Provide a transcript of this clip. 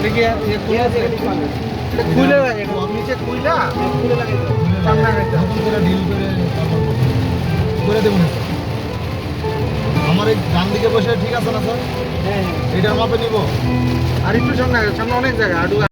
দেখি খুলে লাগে নিচে খুইলা খুলে লাগে সামনে নতুন করে ঢিল করে দেবো না আমার এই ডান দিকে বসে ঠিক আছে না স্যার? হ্যাঁ এটার মাপে নিব আর একটু সামনে অনেক জায়গা